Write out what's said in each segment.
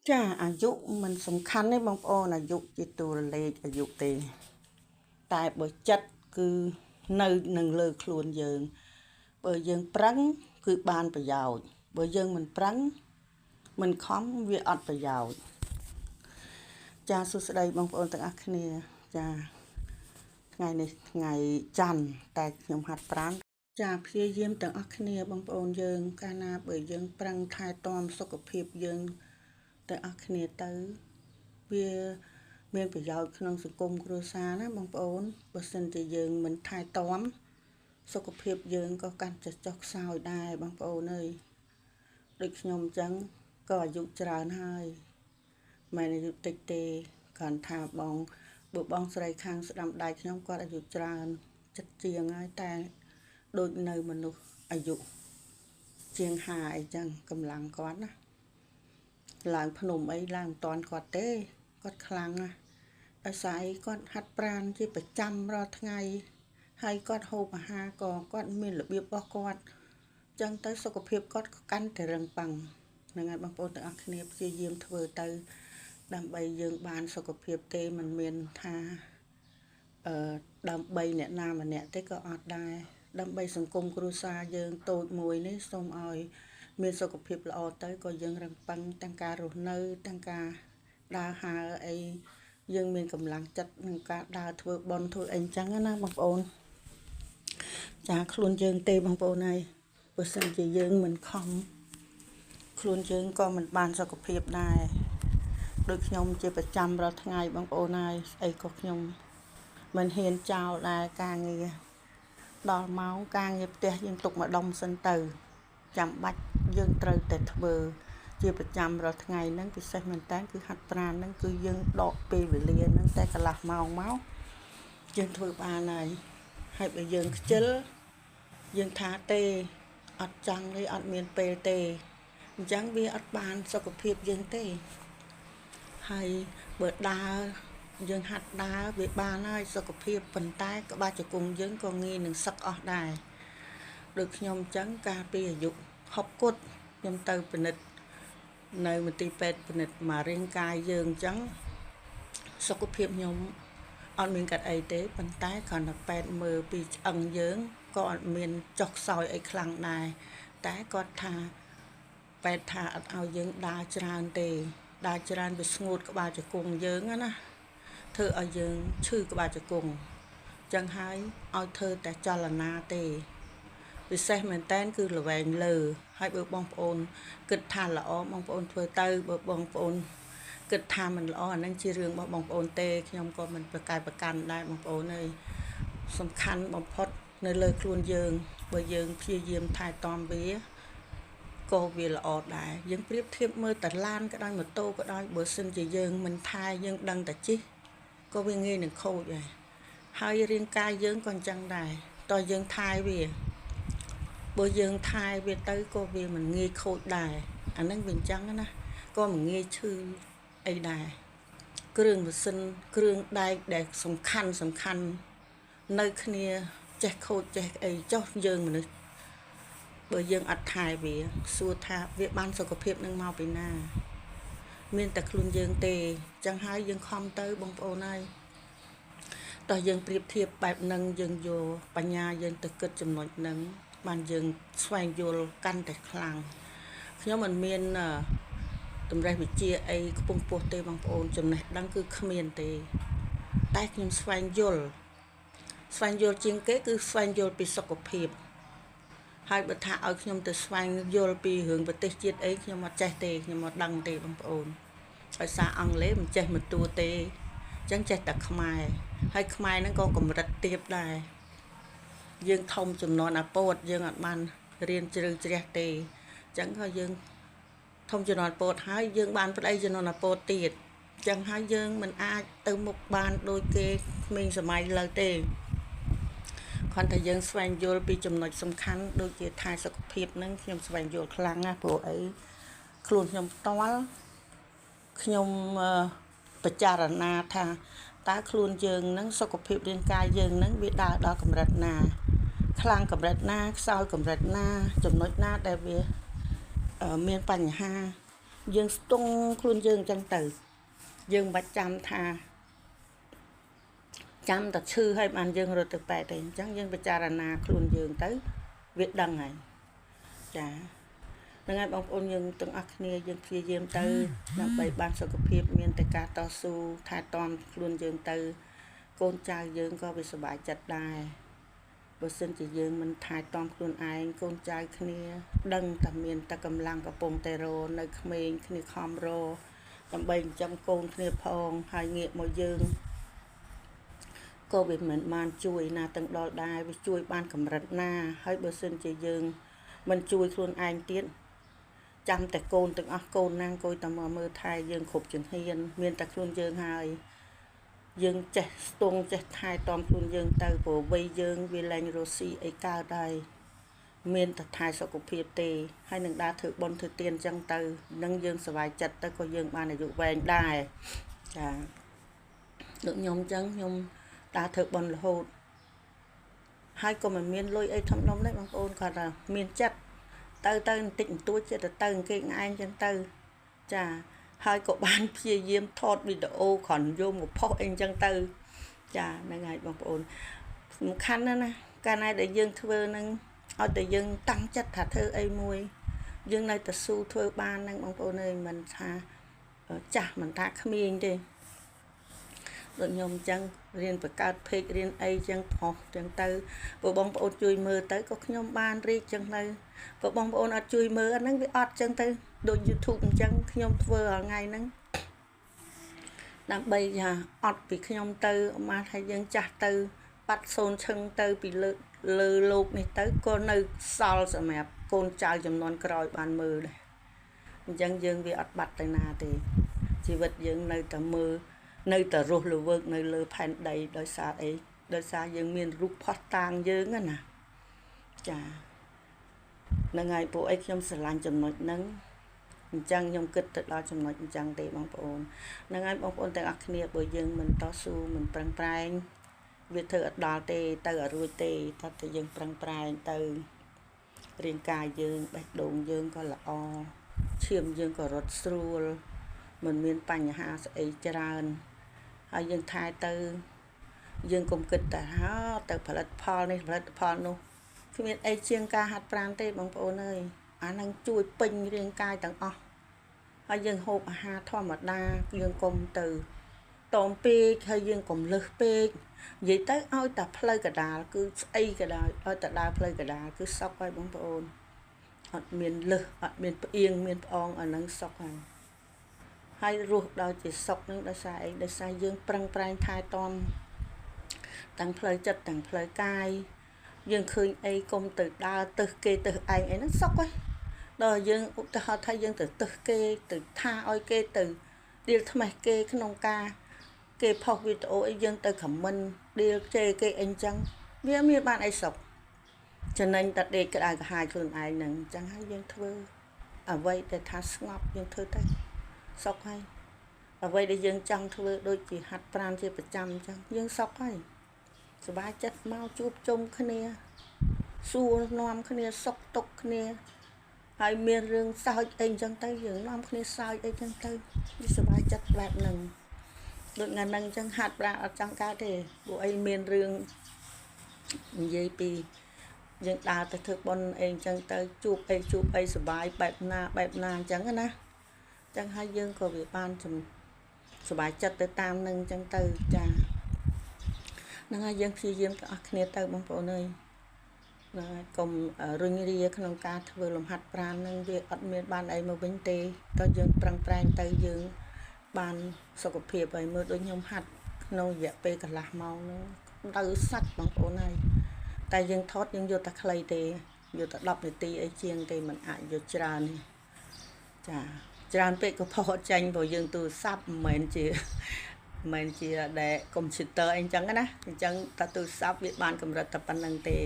ចាអាយុมันសំខាន់ទេបងប្អូនអាយុជាតួលេខអាយុទេតែបើចិត្តគឺនៅនឹងលើខ្លួនយើងបើយើងប្រឹងគឺបានប្រយោជន៍បើយើងមិនប្រឹងមិនខំវាអត់ប្រយោជន៍ចាសួស្តីបងប្អូនទាំងអស់គ្នាចាថ្ងៃនេះថ្ងៃច័ន្ទតែខ្ញុំហាត់ប្រាណចាព្យាយាមទាំងអស់គ្នាបងប្អូនយើងកាលណាបើយើងប្រឹងថែទាំសុខភាពយើងទាំងអស់គ្នាទៅវាមានប្រយោជន៍ក្នុងសង្គមគ្រួសារណាបងប្អូនបើសិនជាយើងមិនថែទាំសុខភាពយើងក៏កាន់តែចុះខ្សោយដែរបងប្អូនអើយដូចខ្ញុំអញ្ចឹងក៏អាយុច្រើនហើយមិនអាយុតិចទេគ្រាន់ថាបងបើបងស្រីខាងស្ដាំដៃខ្ញុំគាត់អាយុច្រើនចិត្តជាងហើយតែដូចនៅមនុស្សអាយុជាង50អីចឹងកម្លាំងគាត់ណាឡើងភ្នំអីឡើងមិនតាន់គាត់ទេគាត់ខ្លាំងណាស់ដោយសារអីគាត់ហាត់ប្រាណជាប្រចាំរាល់ថ្ងៃហើយគាត់ហូបអាហារក៏គាត់មានរបៀបរបស់គាត់ចឹងទៅសុខភាពគាត់ក៏កាន់តែរឹងប៉ឹងហ្នឹងហើយបងប្អូនទាំងអស់គ្នាព្យាយាមធ្វើទៅដើម្បីយើងបានសុខភាពទេមិនមានថាដើម្បីអ្នកណាម្នាក់ទេក៏អត់ដែរដើម្បីសង្គមគ្រួសារយើងតូចមួយនេះសូមឲ្យមានសុខភាពល្អទៅក៏យើងរឹងប៉ឹងទាំងការរស់នៅទាំងការដើរហើរអីយើងមានកម្លាំងចិត្តក្នុងការដើរធ្វើបុណ្យធ្វើអីចឹងណាបងប្អូនចាខ្លួនយើងទេបងប្អូនហើយបើសិនជាយើងមិនខំខ្លួនយើងក៏មិនបានសុខភាពដែរដូចខ្ញុំជាប្រចាំរាល់ថ្ងៃបងប្អូនហើយស្អីក៏ខ្ញុំមិនហ៊ានចោលដែរការងារដល់ម៉ោងការងារផ្ទះយើងទុកម្ដុំសិនទៅចាំបាច់យើងត្រូវតែធ្វើជាប្រចាំរាល់ថ្ងៃហ្នឹងពិសេសមែនតើគឺហាត់ប្រាណហ្នឹងគឺយើងដកពេលវេលាហ្នឹងតែកន្លះម៉ោងមកយើងធ្វើបានហើយបើយើងខ្ជិលយើងថាទេអត់ចង់ទេអត់មានពេលទេអញ្ចឹងវាអត់បានសុខភាពយើងទេហើយបើដើរយើងហាត់ដើរវាបានហើយសុខភាពប៉ុន្តែក្បាលជង្គង់យើងក៏ងាយនឹងសឹកអស់ដែរដូចខ្ញុំអញ្ចឹងកាលពីអាយុ60គត់ខ្ញុំទៅពិនិត្យនៅមន្ទីរពេទ្យពិនិត្យមករាងកាយយើងអញ្ចឹងសុខភាពខ្ញុំអត់មានកាត់អីទេប៉ុន្តែគ្រាន់តែពេទ្យមើលពីឆ្អឹងយើងក៏អត់មានចុះខ្សោយអីខ្លាំងដែរតែគាត់ថាពេទ្យថាអត់ឲ្យយើងដើរច្រើនទេដើរច្រើនវាស្ងួតក្បាលជង្គង់យើងណាធ្វើឲ្យយើងឈឺក្បាលជង្គង់ចឹងហើយឲ្យធ្វើតែចលនាទេពិសេសមែនតើគឺល្វែងលើហើយបើបងប្អូនគិតថាល្អបងប្អូនធ្វើទៅបើបងប្អូនគិតថាមិនល្អអានឹងជារឿងរបស់បងប្អូនទេខ្ញុំក៏មិនប្រកែកប្រកាន់ដែរបងប្អូនអើយសំខាន់បំផុតនៅលើខ្លួនយើងបើយើងព្យាយាមថែទាំវាក៏វាល្អដែរយើងប្រៀបធៀបមើលតឡានក៏ដោយម៉ូតូក៏ដោយបើសិនជាយើងមិនថែយើងដឹងតែជិះក៏វាងាយនឹងខូចដែរហើយរាងកាយយើងក៏អញ្ចឹងដែរតើយើងថែវាបើយើងថែវាទៅក៏វាមិនងាយខូចដែរអាហ្នឹងវាអញ្ចឹងណាក៏មិនងាយឈឺអីដែរគ្រឿងម៉ាស៊ីនគ្រឿងដែកដែលសំខាន់នៅគ្នាចេះខូចចេះអីចុះយើងមនុស្សបើយើងអត់ថែវាសួរថាវាបានសុខភាពនឹងមកពីណាមានតែខ្លួនយើងទេអញ្ចឹងហើយយើងខំទៅបងប្អូនហើយតោះយើងប្រៀបធៀបបែបហ្នឹងយើងយកបញ្ញាយើងទៅគិតចំណុចហ្នឹងបានយើងស្វែងយល់កាន់តែខ្លាំងខ្ញុំមិនមានតម្រេះវិជ្ជាអីខ្ពង់ខ្ពស់ទេបងប្អូនចំណេះដឹងគឺគ្មានទេតែខ្ញុំស្វែងយល់ជាងគេគឺស្វែងយល់ពីសុខភាពហើយបើថាឲ្យខ្ញុំទៅស្វែងយល់ពីរឿងប្រទេសជាតិអីខ្ញុំអត់ចេះទេខ្ញុំអត់ដឹងទេបងប្អូនដោយសារអង់គ្លេសមិនចេះមួយតួទេអញ្ចឹងចេះតែខ្មែរហើយខ្មែរហ្នឹងក៏កម្រិតទាបដែរយើងធំចំនួនអាពោតយើងអត់បានរៀនជ្រៅជ្រះទេអញ្ចឹងក៏យើងធំចំនួនពោតហើយយើងបានប្តីចំនួនអាពោតទៀតអញ្ចឹងហើយយើងមិនអាចទៅមុខបានដូចគេក្មេងសម័យលើទេគ្រាន់តែយើងស្វែងយល់ពីចំណុចសំខាន់ដូចជាថែសុខភាពហ្នឹងខ្ញុំស្វែងយល់ខ្លាំងណាស់ព្រោះអីខ្លួនខ្ញុំផ្ទាល់ខ្ញុំពិចារណាថាតើខ្លួនយើងហ្នឹងសុខភាពរាងកាយយើងហ្នឹងវាដើរដល់កម្រិតណាខ្លាំងកម្រិតណាខ្សោយកម្រិតណាចំណុចណាដែលវាមានបញ្ហា យើងស្ទង់ខ្លួនយើងអញ្ចឹងទៅយើងមិនបាច់ចាំថាចាំតែឈឺហើយបានយើងរត់ទៅប៉ែតទេអញ្ចឹងយើងពិចារណាខ្លួនយើងទៅវាដឹងហើយចាហ្នឹងហើយបងប្អូនយើងទាំងអស់គ្នាយើងព្យាយាមទៅដើម្បីបានសុខភាពមានតែការតស៊ូថែទាំខ្លួនយើងទៅកូនចៅយើងក៏វាសុបាយចិត្តដែរបើសិនជាយើងមិនថែទាំខ្លួនឯងកូនចៅគ្នាដឹងតែមានតែកម្លាំងកំពុងតែរនៅក្មេងគ្នាខំរដើម្បីចិញ្ចឹមកូនគ្នាផងហើយងាកមកយើងក៏វាមិនបានជួយណាទាំងដល់ដែរវាជួយបានកម្រិតណាហើយបើសិនជាយើងមិនជួយខ្លួនឯងទៀតចាំតែកូនទាំងអស់កូនណាងគួយតែមកមើលថែយើងគ្រប់ជំហានមានតែខ្លួនយើងហើយយើងចេះស្ទង់ចេះថែទាំខ្លួនយើងទៅព្រោះវ័យយើងវាលែងរស់ស៊ីអីកើតហើយមានតែថែសុខភាពទេហើយនឹងដើរធ្វើបុណ្យធ្វើទានអញ្ចឹងទៅនឹងយើងសុបាយចិត្តទៅក៏យើងបានអាយុវែងដែរចាដូចខ្ញុំអញ្ចឹងខ្ញុំដើរធ្វើបុណ្យរហូតហើយក៏មិនមានលុយអីធំដុំដែរបងប្អូនគាត់ថាមានចិត្តទៅបន្តិចបន្តួចចិត្តទៅគេឯងអញ្ចឹងទៅចាហើយក៏បានព្យាយាមថតវីដេអូគ្រាន់យកមកផុសអីអញ្ចឹងទៅចាហ្នឹងហើយបងប្អូនសំខាន់ណាស់កាលណាដែលយើងធ្វើនឹងឲ្យតែយើងតាំងចិត្តថាធ្វើអីមួយយើងនៅតែស៊ូធ្វើបានហ្នឹងបងប្អូនអើយមិនថាចាស់មិនថាក្មេងទេដូចខ្ញុំអញ្ចឹងរៀនបង្កើតเพจរៀនអីចឹងផុសចឹងទៅព្រោះបងប្អូនជួយមើលទៅក៏ខ្ញុំបានរីកចឹងទៅព្រោះបងប្អូនអត់ជួយមើលអាហ្នឹងវាអត់ចឹងទៅដូច YouTube អញ្ចឹងខ្ញុំធ្វើរាល់ថ្ងៃហ្នឹងដើម្បីថាអត់ពីខ្ញុំទៅមកថាយើងចាស់ទៅបាត់សូនឈឹងទៅពីលើលោកនេះទៅក៏នៅសល់សម្រាប់កូនចៅចំនួនក្រោយបានមើលដែរអញ្ចឹងយើងវាអត់បាត់ទៅណាទេជីវិតយើងនៅតែមើលនៅតែរស់រវើកនៅលើផែនដីដោយសារអីដោយសារយើងមានរូបផុសតាងយើងណាចាហ្នឹងហើយពួកអីខ្ញុំស្រឡាញ់ចំណុចហ្នឹងអញ្ចឹងខ្ញុំគិតទៅដល់ចំណុចអញ្ចឹងទេបងប្អូនហ្នឹងហើយបងប្អូនទាំងអស់គ្នាបើយើងមិនតស៊ូមិនប្រឹងប្រែងវាធ្វើអត់ដល់ទេទៅអត់រួចទេតែតែយើងប្រឹងប្រែងទៅរាងកាយយើងបេះដូងយើងក៏ល្អឈាមយើងក៏រត់ស្រួលមិនមានបញ្ហាស្អីច្រើនហើយយើងថែទៅយើងកុំគិតតែទៅផលិតផលនេះផលិតផលនោះគ្មានអីជាងការហាត់ប្រាណទេបងប្អូនអើយអានឹងជួយពេញរាងកាយទាំងអស់ហើយយើងហូបអាហារធម្មតាយើងកុំទៅតមពេកហើយយើងកុំលឹះពេកនិយាយទៅឲ្យតែផ្លូវកដាលគឺស្អីក៏ដោយឲ្យតែដើរផ្លូវកដាលគឺសុខហើយបងប្អូនអត់មានលឹះអត់មានផ្អៀងមានផ្អងអានឹងសុខហើយរស់ដល់ជាសុខនឹងដោយសារអីដោយសារយើងប្រឹងប្រែងថែទាំទាំងផ្លូវចិត្តទាំងផ្លូវកាយយើងឃើញអីកុំទៅដើរទៅគេទៅឯងអីហ្នឹងសុខហើយដល់យើងឧទាហរណ៍ថាយើងទៅគេទៅថាឲ្យគេទៅដៀលថ្មេះគេក្នុងការគេផុសវីដេអូអីយើងទៅខមមិនដៀលជេរគេអីចឹងវាមានបានអីសុខចំណេញតែដេកក្តៅក្រហាយខ្លួនឯងហ្នឹងអញ្ចឹងហើយយើងធ្វើអ្វីដែលថាស្ងប់យើងធ្វើទៅសុខហើយអ្វីដែលយើងចង់ធ្វើដូចជាហាត់ប្រាណជាប្រចាំអញ្ចឹងយើងសុខហើយសុបាយចិត្តមកជួបជុំគ្នាសួរនាំគ្នាសុខទុក្ខគ្នាហើយមានរឿងសើចអីអញ្ចឹងទៅយើងនាំគ្នាសើចអីអញ្ចឹងទៅវាសុបាយចិត្តបែបហ្នឹងដូចថ្ងៃហ្នឹងអញ្ចឹងហាត់ប្រាណអត់ចង់កើតទេព្រោះអីមានរឿងនិយាយពីយើងដើរទៅធ្វើបុណ្យអីអញ្ចឹងទៅជួបអីសុបាយបែបណាអញ្ចឹងណាអញ្ចឹងហើយយើងក៏វាបានសុបាយចិត្តទៅតាមនឹងអញ្ចឹងទៅចាហ្នឹងហើយយើងព្យាយាមទាំងអស់គ្នាទៅបងប្អូនអើយកុំរុញរាក្នុងការធ្វើលំហាត់ប្រាណនឹងវាអត់មានបានអីមកវិញទេតើយើងប្រឹងប្រែងទៅយើងបានសុខភាពហើយមើលដូចខ្ញុំហាត់ក្នុងរយៈពេលកន្លះម៉ោងហ្នឹងដៅសាច់បងប្អូនហើយតែយើងថតយើងយកតែខ្លីទេយកតែ10នាទីអីជាងទេមិនអាចយកច្រើនទេចាច្រើនពេកក៏ផុសអត់ចាញ់ព្រោះយើងទូរស័ព្ទមិនមែនជាដែល computer អីចឹងណាអញ្ចឹងតែទូរស័ព្ទវាបានកម្រិតតែប៉ុណ្្នឹងទេ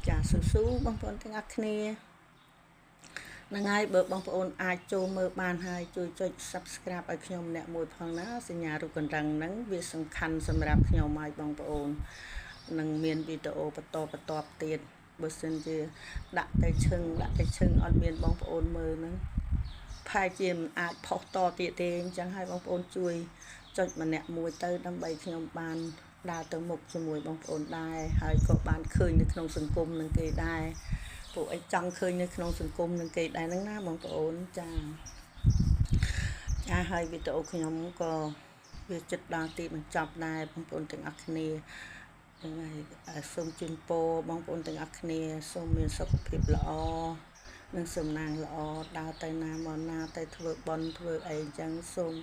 ចាស៊ូបងប្អូនទាំងអស់គ្នាហ្នឹងហើយបើបងប្អូនអាចចូលមើលបានហើយជួយចុច Subscribe ឲ្យខ្ញុំម្នាក់មួយផងណាសញ្ញារូបកណ្ដឹងហ្នឹងវាសំខាន់សម្រាប់ខ្ញុំហើយបងប្អូននឹងមានវីដេអូបន្តទៀតបើសិនជាដាក់តែឈឹងអត់មានបងប្អូនមើលហ្នឹងផ hai chìm ai phọc to tiệt thế chẳng hai bóng ôn chui cho mà nẹt mùi tới đâm bầy nhom bàn đào tới một cho mùi bóng ôn đai hai có bàn khơi nước nông sừng cung nâng kề đai phụ ấy trăng khơi nước nông sừng cung nâng kề đai nâng ná bóng ôn cha hai bị tổ nhom có việc chất đào tị mình chọc đai bóng ôn từng ác nê sông chun po bóng ôn từng ác nê sông miền sóc phiệp lọ nâng sầm nàng lọ đào tay nam mòn na tay thưa bòn thưa ấy chẳng sông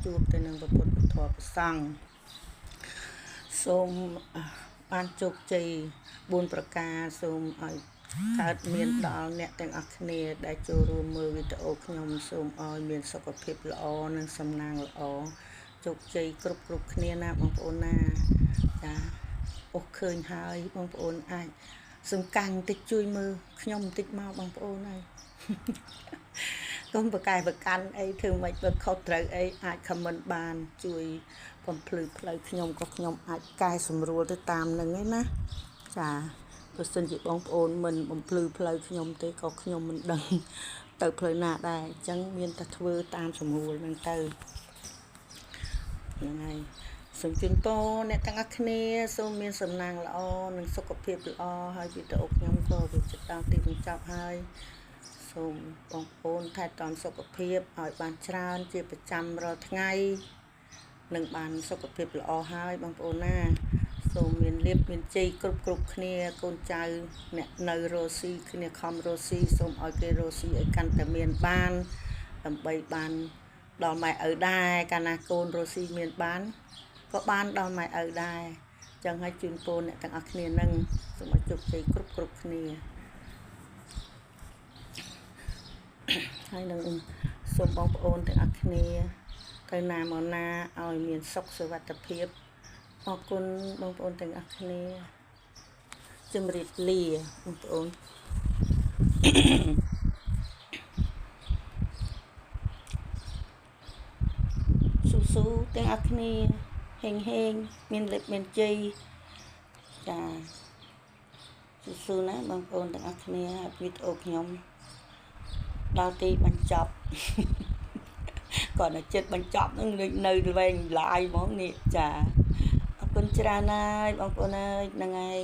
chuột tay nâng bột thọ sang sông ban chục chì buôn bạc ca sôngកើតមានដល់អ្នកទាំងអស់គ្នាដែលចូលរួមមើលវីដេអូខ្ញុំសូមឲ្យមានសុខភាពល្អនិងសំណាងល្អជោគជ័យគ្រប់គ្នាណាបងប្អូនណាចាអូឃើញហើយបងប្អូនអាចសង្កាំងតិចជួយមើលខ្ញុំបន្តិចមកបងប្អូនហើយកុំប្រកែកប្រកាន់អីធ្វើមិនបើខុសត្រូវអីអាចខមមិនបានជួយបំភ្លឺផ្លូវខ្ញុំក៏ខ្ញុំអាចកែសម្រួលទៅតាមនឹងឯណាចាបើសិនជាបងប្អូនមិនបំភ្លឺផ្លូវខ្ញុំទេក៏ខ្ញុំមិនដឹងទៅផ្លូវណាដែរអញ្ចឹងមានតែធ្វើតាមសម្រួលហ្នឹងទៅហ្នឹងហើយសូមជូនពរអ្នកទាំងអស់គ្នាសូមមានសំណាងល្អនិងសុខភាពល្អហើយវីដេអូខ្ញុំក៏វាចិត្តដល់ទីបញ្ចប់ហើយសូមបងប្អូនថែទាំសុខភាពឲ្យបានច្រើនជាប្រចាំរាល់ថ្ងៃនិងបានសុខភាពល្អហើយបងប្អូនណាសូមមានលៀបមានជ័យគ្រប់គ្នាកូនចៅអ្នកនៅរស់ស៊ីគ្នាខំរស់ស៊ីសូមឲ្យគេរស់ស៊ីឲ្យកាន់តែមានបានដើម្បីបានដល់ម៉ែឪដែរកាលណាកូនរស់ស៊ីមានបានក៏បានដល់ម៉ែឪដែរចឹងឲ្យជូនពរអ្នកទាំងអស់គ្នានឹងសូមឲ្យជោគជ័យគ្រប់គ្នាហើយនឹងសូមបងប្អូនទាំងអស់គ្នាទៅណាមកណាឲ្យមានសុខសុវត្ថិភាពអរគុណបងប្អូនទាំងអស់គ្នាជម្រាបលាបងប្អូនស៊ូទាំងអស់គ្នាហេងមានលិបមានជ័យចាស៊ូណាបងប្អូនទាំងអស់គ្នាវីដេអូខ្ញុំដល់ទីបញ្ចប់គាត់តែចិត្តបញ្ចប់នឹងនៅវែងឡាយហ្មងនេះចាអរគុណច្រើនណាស់បងប្អូនអើយហ្នឹងហើយ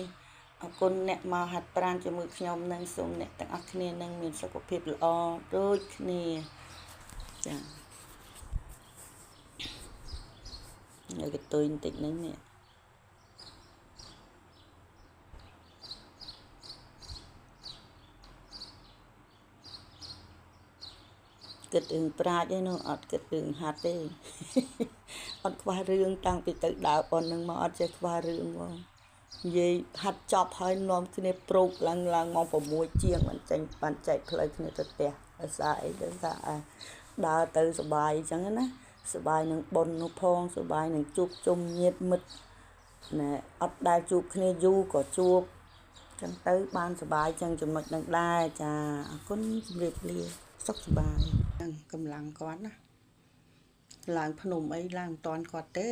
អរគុណអ្នកមកហាត់ប្រាណជាមួយខ្ញុំនិងសូមអ្នកទាំងអស់គ្នានឹងមានសុខភាពល្អដូចគ្នាចានៅកតុយបន្តិចហ្នឹងនេះគិតរឿងប្រាជ្ញឯនោះអត់គិតរឿងហាត់ទេអត់ខ្វះរឿងតាំងពីទៅដើរប៉ុននឹងមកអត់ចេះខ្វះរឿងហ្មងនិយាយហាត់ចប់ហើយនាំគ្នាប្រូកឡើងម៉ោង6ជាងមិនចេញបានចែកផ្លូវគ្នាទៅផ្ទះដោយសារអីដោយសារដើរទៅសុបាយអញ្ចឹងណាសុបាយនឹងបុណ្យនោះផងសុបាយនឹងជួបជុំញាតិមិត្តណែអត់ដែលជួបគ្នាយូរក៏ជួបអញ្ចឹងទៅបានសុបាយអញ្ចឹងចំណុចនឹងដែរចាអរគុណជម្រាបលាសុខសប្បាយនឹងកម្លាំងគាត់ណាឡើងភ្នំអីឡើងមិនតាន់គាត់ទេ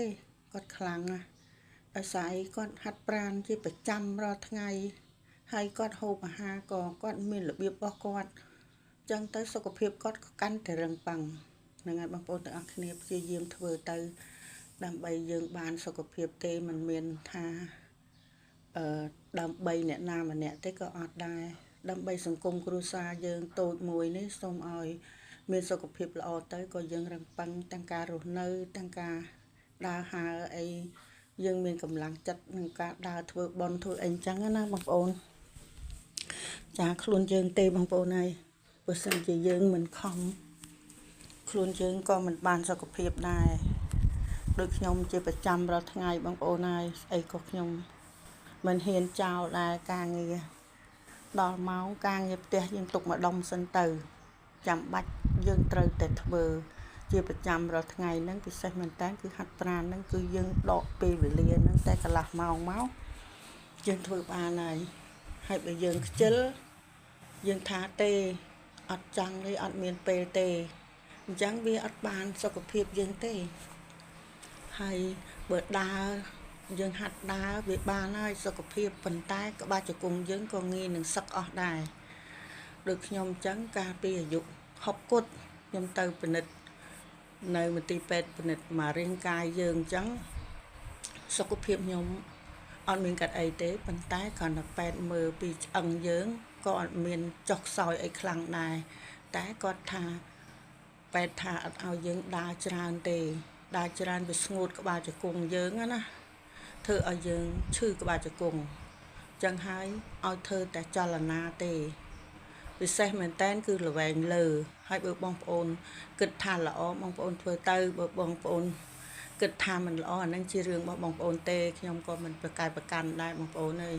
គាត់ខ្លាំងណាស់ដោយសារអីគាត់ហាត់ប្រាណជាប្រចាំរាល់ថ្ងៃហើយគាត់ហូបអាហារក៏គាត់មានរបៀបរបស់គាត់អញ្ចឹងទៅសុខភាពគាត់ក៏កាន់តែរឹងប៉ឹងហ្នឹងហើយបងប្អូនទាំងអស់គ្នាព្យាយាមធ្វើទៅដើម្បីយើងបានសុខភាពទេមិនមានថាដើម្បីអ្នកណាម្នាក់ទេក៏អត់ដែរដើម្បីសង្គមគ្រួសារយើងតូចមួយនេះសូមឲ្យមានសុខភាពល្អទៅក៏យើងរឹងប៉ឹងទាំងការរស់នៅទាំងការដើរហើរអីយើងមានកម្លាំងចិត្តនឹងការដើរធ្វើបន់ធ្វើអីអញ្ចឹងណាបងប្អូនចាខ្លួនយើងទេបងប្អូនហើយបើសិនជាយើងមិនខំខ្លួនយើងក៏មិនបានសុខភាពដែរដូចខ្ញុំជាប្រចាំរាល់ថ្ងៃបងប្អូនហើយស្អីក៏ខ្ញុំមិនហ៊ានចោលដែរការងារដល់ម៉ោងការងារផ្ទះយើងទុកមកដុំសិនទៅចាំបាច់យើងត្រូវតែធ្វើជាប្រចាំរាល់ថ្ងៃហ្នឹងពិសេសមែនតើគឺហាត់ប្រាណហ្នឹងគឺយើងដកពេលវេលាហ្នឹងតែកន្លះម៉ោងមកយើងធ្វើបានហើយបើយើងខ្ជិលយើងថាទេអត់ចង់ទេអត់មានពេលទេអញ្ចឹងវាអត់បានសុខភាពយើងទេហើយបើដើរយើងហាត់ដើរវាបានហើយសុខភាពប៉ុន្តែក្បាលជង្គង់យើងក៏ងាយនឹងសឹកអស់ដែរដូចខ្ញុំអញ្ចឹងកាលពីអាយុ60គត់ ខ្ញុំទៅពិនិត្យនៅមន្ទីរពេទ្យពិនិត្យមករាងកាយយើងអញ្ចឹងសុខភាពខ្ញុំអត់មានកាត់អីទេប៉ុន្តែគ្រាន់តែពេទ្យមើលពីឆ្អឹងយើងក៏អត់មានចុកខ្សោយអីខ្លាំងដែរតែគាត់ថាពេទ្យថាអត់ឲ្យយើងដើរច្រើនទេដើរច្រើនវាស្ងួតក្បាលជង្គង់យើងណាធ្វើឲ្យយើងឈឺក្បាលជង្គង់ចឹងហើយឲ្យធ្វើតែចលនាទេពិសេសមែនតើគឺល្វែងលើហើយបើបងប្អូនគិតថាល្អបងប្អូនធ្វើទៅបើបងប្អូនគិតថាមិនល្អអានឹងជារឿងរបស់បងប្អូនទេខ្ញុំក៏មិនប្រកែកប្រកាន់ដែរបងប្អូនអើយ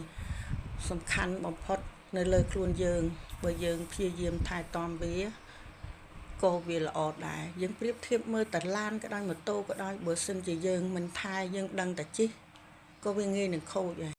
សំខាន់បំផុតនៅលើខ្លួនយើងបើយើងព្យាយាមថែទាំវាក៏វាល្អដែរយើងប្រៀបធៀបមើលតឡានក៏ដោយម៉ូតូក៏ដោយបើសិនជាយើងមិនថែយើងដឹងតែជិះក៏វាងាយនឹងខូចដែរ